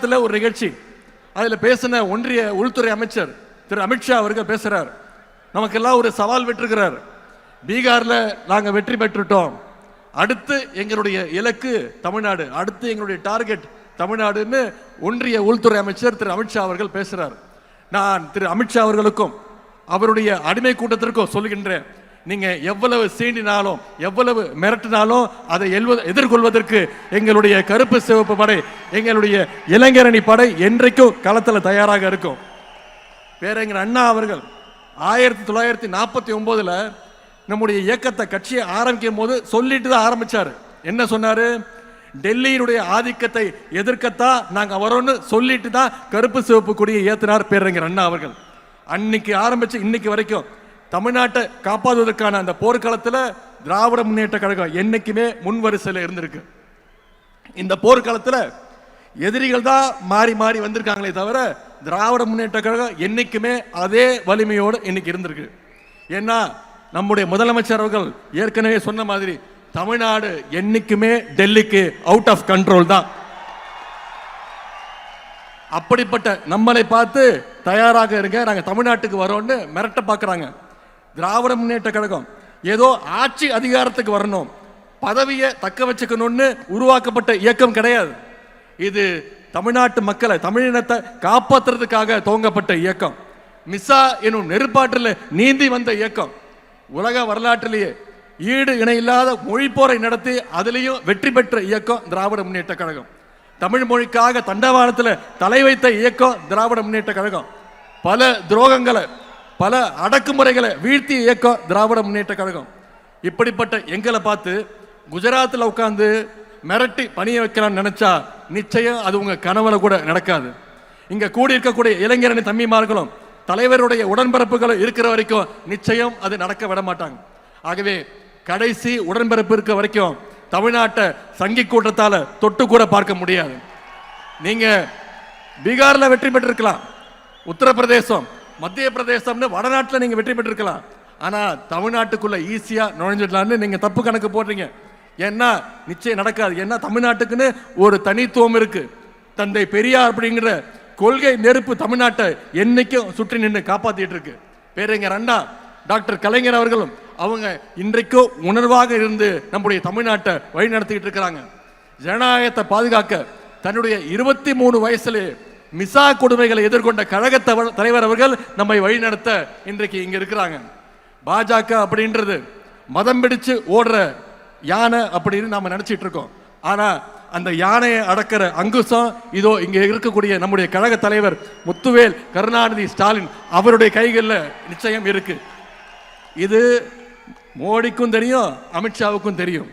குஜராத்தில் ஒரு நிகழ்ச்சி, அதில் பேசின ஒன்றிய உள்துறை அமைச்சர் திரு அமித்ஷா அவர்கள் பேசுகிறார். நமக்கெல்லாம் ஒரு சவால் விட்டுருக்கிறார். பீகாரில் நாங்கள் வெற்றி பெற்றுட்டோம், அடுத்து எங்களுடைய இலக்கு தமிழ்நாடு, அடுத்து எங்களுடைய டார்கெட் தமிழ்நாடுன்னு ஒன்றிய உள்துறை அமைச்சர் திரு அமித்ஷா அவர்கள் பேசுகிறார். நான் திரு அமித்ஷா அவர்களுக்கும் அவருடைய அடிமை கூட்டத்திற்கும் சொல்லுகின்றேன், நீங்க எவ்வளவு சீண்டினாலும் எவ்வளவு மிரட்டினாலும் அதை எதிர்கொள்வதற்கு எங்களுடைய கருப்பு சிவப்பு படை, எங்களுடைய இளைஞரணி படை என்றைக்கும் களத்தில் தயாராக இருக்கும். பேரறிஞர் அண்ணா அவர்கள் 1949 நம்முடைய இயக்கத்தை கட்சியை ஆரம்பிக்கும் போது சொல்லிட்டு தான் ஆரம்பிச்சாரு. என்ன சொன்னாரு? டெல்லியினுடைய ஆதிக்கத்தை எதிர்க்கத்தான் நாங்க வரோம்னு சொல்லிட்டு தான் கருப்பு சிவப்பு கொடியை ஏத்தினார் பேரறிஞர் அண்ணா அவர்கள். அன்னைக்கு ஆரம்பிச்சு இன்னைக்கு வரைக்கும் தமிழ்நாட்டை காப்பாற்றுவதற்கான அந்த போர்க்களத்தில் திராவிட முன்னேற்ற கழகம் என்னைக்குமே முன்வரிசையில் இருந்திருக்கு. இந்த போர்க்களத்தில் எதிரிகள் தான் மாறி மாறி வந்திருக்காங்களே தவிர திராவிட முன்னேற்ற கழகம் என்னைக்குமே அதே வலிமையோடு இன்னைக்கு இருந்திருக்கு. ஏன்னா நம்முடைய முதலமைச்சர் அவர்கள் ஏற்கனவே சொன்ன மாதிரி தமிழ்நாடு என்னைக்குமே டெல்லிக்கு அவுட் ஆஃப் கண்ட்ரோல் தான். அப்படிப்பட்ட நம்மளை பார்த்து தயாராக இருங்க, நாங்க தமிழ்நாட்டுக்கு வரோம்னு மிரட்ட பார்க்கறாங்க. திராவிட முன்னேற்ற கழகம் ஏதோ ஆட்சி அதிகாரத்துக்கு வரணும், பதவியை தக்க வச்சுக்கணும்னு உருவாக்கப்பட்ட இயக்கம் கிடையாது. இது தமிழ்நாட்டு மக்களை, தமிழினத்தை காப்பாற்றுறதுக்காக துவங்கப்பட்ட இயக்கம். மிசா எனும் நெருப்பாற்றில் நீந்தி வந்த இயக்கம். உலக வரலாற்றிலேயே ஈடு இணையில்லாத மொழி போரை நடத்தி அதிலையும் வெற்றி பெற்ற இயக்கம் திராவிட முன்னேற்ற கழகம். தமிழ் மொழிக்காக தண்டவாளத்தில் தலை வைத்த இயக்கம் திராவிட முன்னேற்ற கழகம். பல துரோகங்களை, பல அடக்குமுறைகளை வீழ்த்திய இயக்கம் திராவிட முன்னேற்ற கழகம். இப்படிப்பட்ட எங்களை பார்த்து குஜராத்தில் உட்கார்ந்து மிரட்டி பணிய வைக்கலாம்னு நினைச்சா நிச்சயம் அது உங்க கனவுல கூட நடக்காது. இங்க கூடி இருக்கக்கூடிய இளைஞரணி தம்பிமார்களும் தலைவருடைய உடன்பிறப்புகளும் இருக்கிற வரைக்கும் நிச்சயம் அது நடக்க விட மாட்டாங்க. ஆகவே கடைசி உடன்பிறப்பு இருக்க வரைக்கும் தமிழ்நாட்டை சங்கி கூட்டத்தால தொட்டு கூட பார்க்க முடியாது. நீங்க பீகார்ல வெற்றி பெற்றிருக்கலாம், உத்தரப்பிரதேசம், மத்திய பிரதேசம்னு வடநாட்டில் நீங்க வெற்றி பெற்றிருக்கலாம். ஆனா தமிழ்நாட்டுக்குள்ள ஈஸியா நுழைஞ்சிடலாம்னு நீங்க தப்பு கணக்கு போடுறீங்க. ஏன்னா நிச்சயம் நடக்காது. ஏன்னா தமிழ்நாட்டுக்குன்னு ஒரு தனித்துவம் இருக்கு. தந்தை பெரியார் அப்படிங்கிற கொள்கை நெருப்பு தமிழ்நாட்டை என்னைக்கும் சுற்றி நின்று காப்பாத்திட்டு இருக்கு. பேரறிஞர் அண்ணா, டாக்டர் கலைஞர் அவர்களும் அவங்க இன்றைக்கும் உணர்வாக இருந்து நம்முடைய தமிழ்நாட்டை வழி நடத்திட்டு இருக்கிறாங்க. ஜனநாயகத்தை பாதுகாக்க தன்னுடைய 23 வயசுலே மிசா கொடுமைகளை எதிர்கொண்ட கழக தலைவர் அவர்கள் நம்மை வழிநடத்த இன்றைக்கு இங்க இருக்கிறாங்க. பாஜக அப்படின்றது மதம் பிடிச்சு ஓடுற யானை அப்படின்னு நாம நினைச்சிட்டு இருக்கோம். ஆனா அந்த யானையை அடக்கிற அங்குசம் இதோ இங்க இருக்கக்கூடிய நம்முடைய கழக தலைவர் முத்துவேல் கருணாநிதி ஸ்டாலின் அவருடைய கைகளில் நிச்சயம் இருக்கு. இது மோடிக்கும் தெரியும், அமித்ஷாவுக்கும் தெரியும்.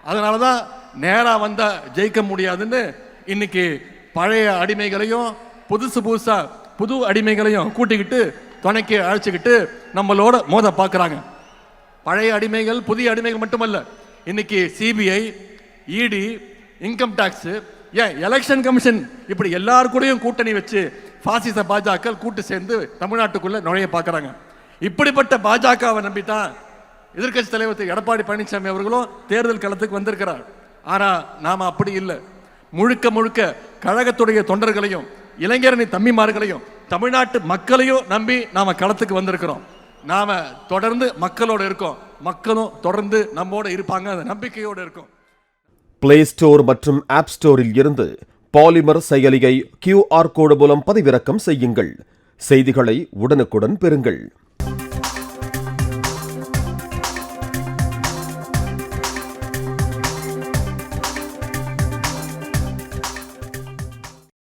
அதனாலதான் நேரா வந்தா ஜெயிக்க முடியாதுன்னு இன்னைக்கு பழைய அடிமைகளையும் புதுசா புது அடிமைகளையும் கூட்டிக்கிட்டு துணைக்கு அழைச்சிக்கிட்டு நம்மளோட மோத பார்க்குறாங்க. பழைய அடிமைகள் புதிய அடிமைகள் மட்டுமல்ல, இன்னைக்கு சிபிஐ, இடி, இன்கம் டாக்ஸ், ஏன் எலெக்ஷன் கமிஷன், இப்படி எல்லாரு கூடயும் கூட்டணி வச்சு பாசிச பாஜக கூட்டு சேர்ந்து தமிழ்நாட்டுக்குள்ள நுழைய பார்க்குறாங்க. இப்படிப்பட்ட பாஜகவை நம்பித்தான் எதிர்கட்சி தலைவர் திரு எடப்பாடி பழனிசாமி அவர்களும் தேர்தல் களத்துக்கு வந்திருக்கிறார். ஆனா நாம அப்படி இல்லை. முழுக்க முழுக்க கழகத்துடைய தொண்டர்களையும் இளைஞரணி தம்பிமார்களையும் தமிழ்நாட்டு மக்களையும் நம்பி நாம களத்துக்கு வந்திருக்கிறோம். நாம தொடர்ந்து மக்களோட இருக்கோம், மக்களும் தொடர்ந்து நம்மோட இருப்பாங்க, அந்த நம்பிக்கையோடு இருக்கும். பிளே ஸ்டோர் மற்றும் ஆப் ஸ்டோரில் இருந்து பாலிமர் செயலியை QR கோடு மூலம் பதிவிறக்கம் செய்யுங்கள். செய்திகளை உடனுக்குடன் பெறுங்கள்.